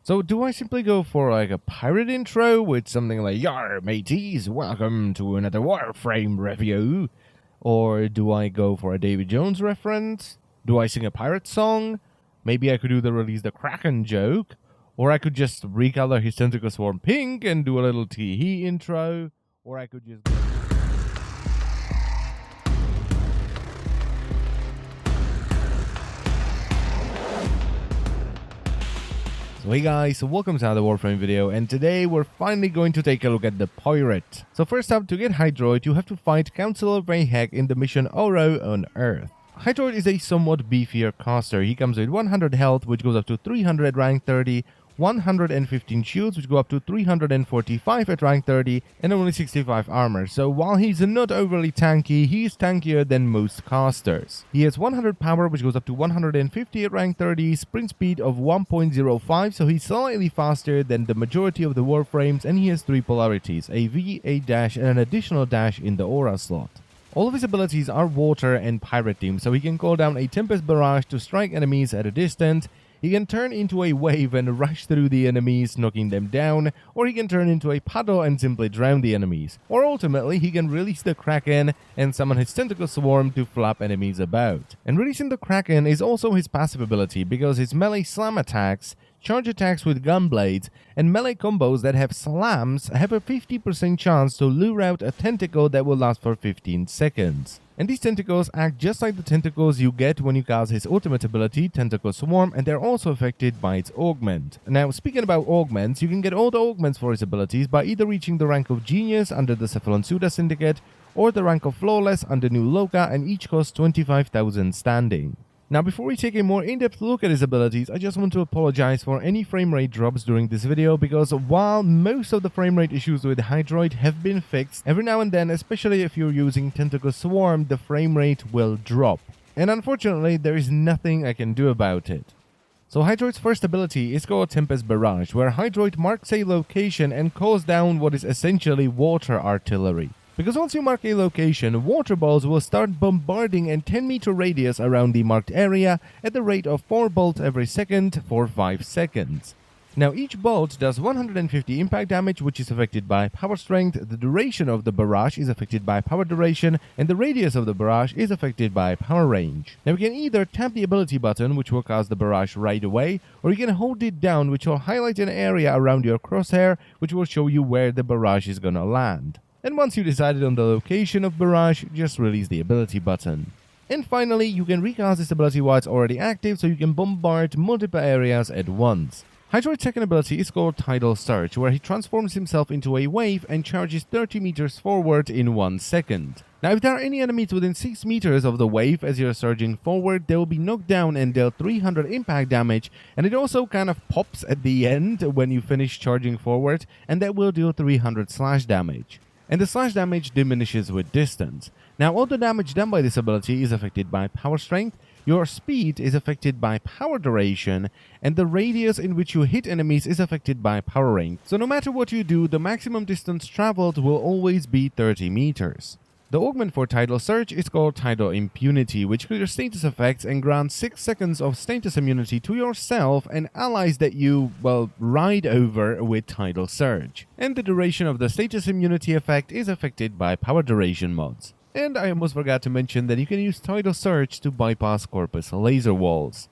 So do I simply go for like a pirate intro with something like "Yar mateys, welcome to another Warframe review"? Or do I go for a Davy Jones reference? Do I sing a pirate song? Maybe I could do the Release the Kraken joke. Or I could just recolor his Tentacle Swarm pink and do a little tee-hee intro. Or I could just... So hey guys, so welcome to another Warframe video, and today we're finally going to take a look at the pirate. So first up, to get Hydroid, you have to fight Councillor Mayhek in the mission Oro on Earth. Hydroid is a somewhat beefier caster. He comes with 100 health, which goes up to 300 at rank 30, 115 shields, which go up to 345 at rank 30, and only 65 armor. So while he's not overly tanky, he's tankier than most casters. He has 100 power, which goes up to 150 at rank 30, sprint speed of 1.05, so he's slightly faster than the majority of the Warframes, and he has 3 polarities, a V, a dash, and an additional dash in the aura slot. All of his abilities are water and pirate themed, so he can call down a Tempest Barrage to strike enemies at a distance. He can turn into a wave and rush through the enemies, knocking them down, or he can turn into a paddle and simply drown the enemies. Or ultimately, he can release the Kraken and summon his Tentacle Swarm to flap enemies about. And releasing the Kraken is also his passive ability, because his melee slam attacks, charge attacks with gunblades, and melee combos that have slams have a 50% chance to lure out a tentacle that will last for 15 seconds. And these tentacles act just like the tentacles you get when you cast his ultimate ability, Tentacle Swarm, and they're also affected by its augment. Now, speaking about augments, you can get all the augments for his abilities by either reaching the rank of Genius under the Cephalon Suda Syndicate, or the rank of Flawless under New Loka, and each cost 25,000 standing. Now, before we take a more in-depth look at his abilities, I just want to apologize for any frame rate drops during this video, because while most of the frame rate issues with Hydroid have been fixed, every now and then, especially if you're using Tentacle Swarm, the frame rate will drop. And unfortunately, there is nothing I can do about it. So Hydroid's first ability is called Tempest Barrage, where Hydroid marks a location and calls down what is essentially water artillery. Because once you mark a location, water balls will start bombarding a 10-meter radius around the marked area at the rate of 4 bolts every second for 5 seconds. Now, each bolt does 150 impact damage, which is affected by power strength, the duration of the barrage is affected by power duration, and the radius of the barrage is affected by power range. Now, you can either tap the ability button, which will cast the barrage right away, or you can hold it down, which will highlight an area around your crosshair, which will show you where the barrage is gonna land. And once you decided on the location of Barrage, just release the ability button. And finally, you can recast this ability while it's already active, so you can bombard multiple areas at once. Hydroid's second ability is called Tidal Surge, where he transforms himself into a wave and charges 30 meters forward in 1 second. Now, if there are any enemies within 6 meters of the wave as you're surging forward, they will be knocked down and deal 300 impact damage, and it also kind of pops at the end when you finish charging forward, and that will deal 300 slash damage. And the slash damage diminishes with distance. Now, all the damage done by this ability is affected by power strength, your speed is affected by power duration, and the radius in which you hit enemies is affected by power range. So no matter what you do, the maximum distance traveled will always be 30 meters. The augment for Tidal Surge is called Tidal Impunity, which clears status effects and grants 6 seconds of status immunity to yourself and allies that you, well, ride over with Tidal Surge. And the duration of the status immunity effect is affected by power duration mods. And I almost forgot to mention that you can use Tidal Surge to bypass Corpus laser walls.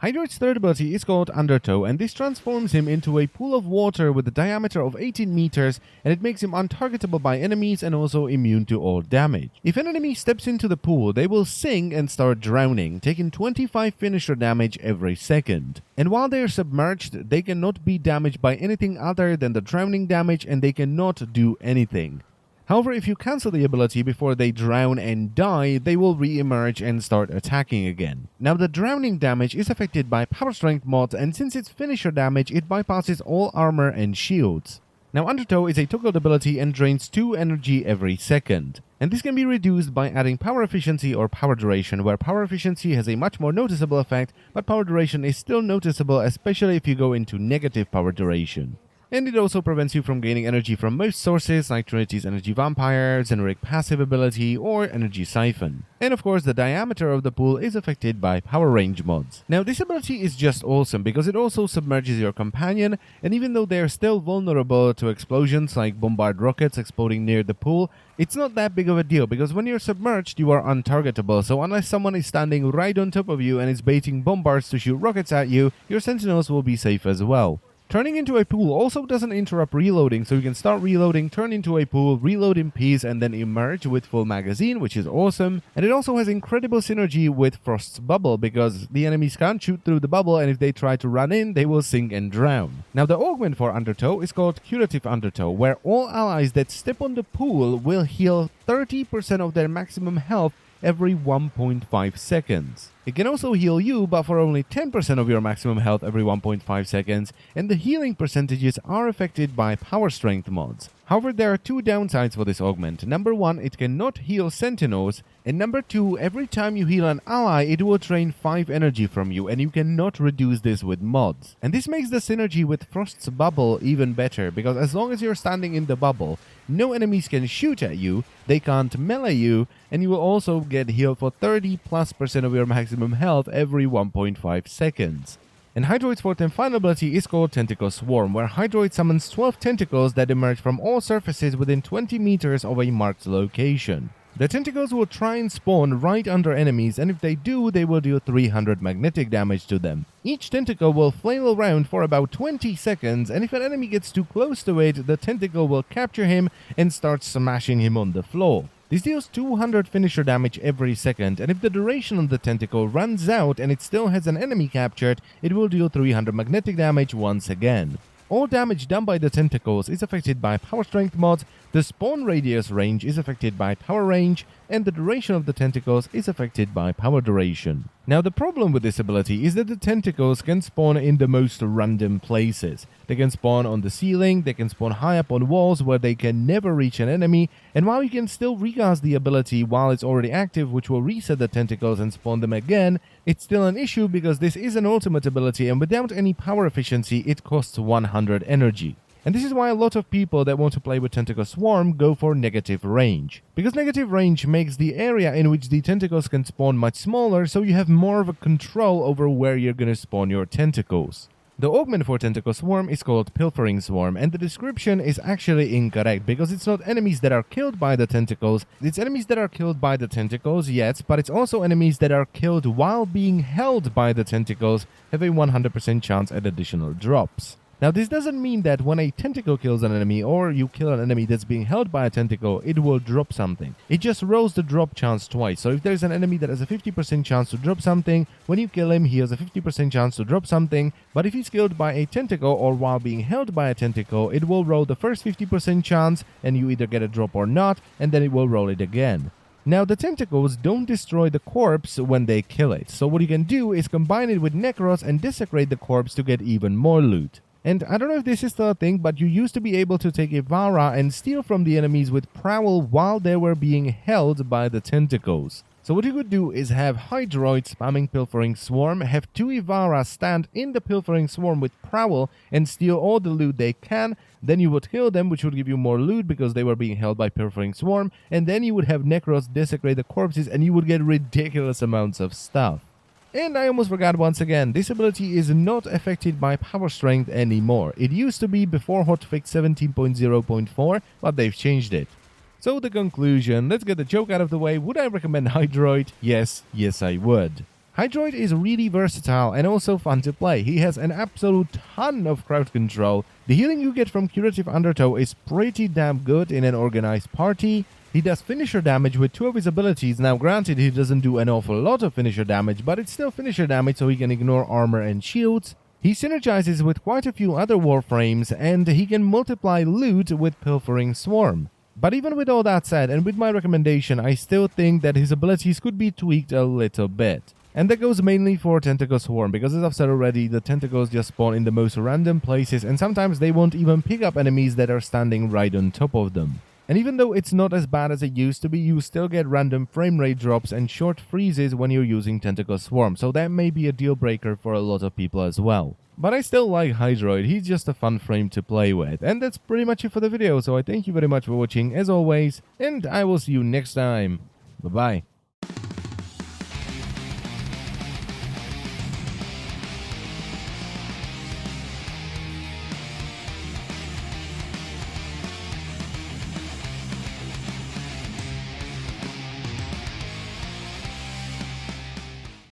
Hydroid's third ability is called Undertow, and this transforms him into a pool of water with a diameter of 18 meters, and it makes him untargetable by enemies and also immune to all damage. If an enemy steps into the pool, they will sink and start drowning, taking 25 finisher damage every second. And while they are submerged, they cannot be damaged by anything other than the drowning damage, and they cannot do anything. However, if you cancel the ability before they drown and die, they will re-emerge and start attacking again. Now, the drowning damage is affected by power strength mods, and since it's finisher damage, it bypasses all armor and shields. Now, Undertow is a toggled ability and drains 2 energy every second. And this can be reduced by adding power efficiency or power duration, where power efficiency has a much more noticeable effect, but power duration is still noticeable, especially if you go into negative power duration. And it also prevents you from gaining energy from most sources like Trinity's Energy Vampire, Generic Passive Ability, or Energy Siphon. And of course, the diameter of the pool is affected by power range mods. Now, this ability is just awesome because it also submerges your companion, and even though they're still vulnerable to explosions like bombard rockets exploding near the pool, it's not that big of a deal because when you're submerged, you are untargetable, so unless someone is standing right on top of you and is baiting bombards to shoot rockets at you, your sentinels will be safe as well. Turning into a pool also doesn't interrupt reloading, so you can start reloading, turn into a pool, reload in peace, and then emerge with full magazine, which is awesome. And it also has incredible synergy with Frost's bubble, because the enemies can't shoot through the bubble, and if they try to run in, they will sink and drown. Now, the augment for Undertow is called Curative Undertow, where all allies that step on the pool will heal 30% of their maximum health every 1.5 seconds. It can also heal you, but for only 10% of your maximum health every 1.5 seconds, and the healing percentages are affected by power strength mods. However, there are two downsides for this augment. Number one, it cannot heal sentinels, and number two, every time you heal an ally, it will drain 5 energy from you, and you cannot reduce this with mods. And this makes the synergy with Frost's bubble even better, because as long as you're standing in the bubble, no enemies can shoot at you, they can't melee you, and you will also get healed for 30+% of your maximum health every 1.5 seconds. And Hydroid's fourth and final ability is called Tentacle Swarm, where Hydroid summons 12 tentacles that emerge from all surfaces within 20 meters of a marked location. The tentacles will try and spawn right under enemies, and if they do, they will deal 300 magnetic damage to them. Each tentacle will flail around for about 20 seconds, and if an enemy gets too close to it, the tentacle will capture him and start smashing him on the floor. This deals 200 finisher damage every second, and if the duration of the tentacle runs out and it still has an enemy captured, it will deal 300 magnetic damage once again. All damage done by the tentacles is affected by power strength mods, the spawn radius range is affected by power range, and the duration of the tentacles is affected by power duration. Now, the problem with this ability is that the tentacles can spawn in the most random places. They can spawn on the ceiling, they can spawn high up on walls where they can never reach an enemy, and while you can still recast the ability while it's already active, which will reset the tentacles and spawn them again, it's still an issue because this is an ultimate ability, and without any power efficiency, it costs 100 energy. And this is why a lot of people that want to play with Tentacle Swarm go for negative range. Because negative range makes the area in which the tentacles can spawn much smaller, so you have more of a control over where you're gonna spawn your tentacles. The augment for Tentacle Swarm is called Pilfering Swarm, and the description is actually incorrect because it's not enemies that are killed by the tentacles, it's enemies that are killed by the tentacles, yes, but it's also enemies that are killed while being held by the tentacles have a 100% chance at additional drops. Now, this doesn't mean that when a tentacle kills an enemy or you kill an enemy that's being held by a tentacle, it will drop something. It just rolls the drop chance twice. So if there's an enemy that has a 50% chance to drop something, when you kill him, he has a 50% chance to drop something. But if he's killed by a tentacle or while being held by a tentacle, it will roll the first 50% chance and you either get a drop or not, and then it will roll it again. Now, the tentacles don't destroy the corpse when they kill it. So what you can do is combine it with Necros and desecrate the corpse to get even more loot. And I don't know if this is still a thing, but you used to be able to take Ivara and steal from the enemies with Prowl while they were being held by the tentacles. So what you could do is have Hydroid spamming Pilfering Swarm, have 2 Ivara stand in the Pilfering Swarm with Prowl and steal all the loot they can, then you would kill them, which would give you more loot because they were being held by Pilfering Swarm, and then you would have Necros desecrate the corpses and you would get ridiculous amounts of stuff. And I almost forgot once again, this ability is not affected by power strength anymore. It used to be before hotfix 17.0.4, but they've changed it. So the conclusion, let's get the joke out of the way. Would I recommend Hydroid? Yes, I would. Hydroid is really versatile and also fun to play. He has an absolute ton of crowd control. The healing you get from Curative Undertow is pretty damn good in an organized party. He does finisher damage with 2 of his abilities. Now granted, he doesn't do an awful lot of finisher damage, but it's still finisher damage so he can ignore armor and shields. He synergizes with quite a few other Warframes, and he can multiply loot with Pilfering Swarm. But even with all that said, and with my recommendation, I still think that his abilities could be tweaked a little bit. And that goes mainly for Tentacle Swarm, because as I've said already, the tentacles just spawn in the most random places, and sometimes they won't even pick up enemies that are standing right on top of them. And even though it's not as bad as it used to be, you still get random frame rate drops and short freezes when you're using Tentacle Swarm, so that may be a deal breaker for a lot of people as well. But I still like Hydroid, he's just a fun frame to play with. And that's pretty much it for the video, so I thank you very much for watching as always, and I will see you next time. Bye bye.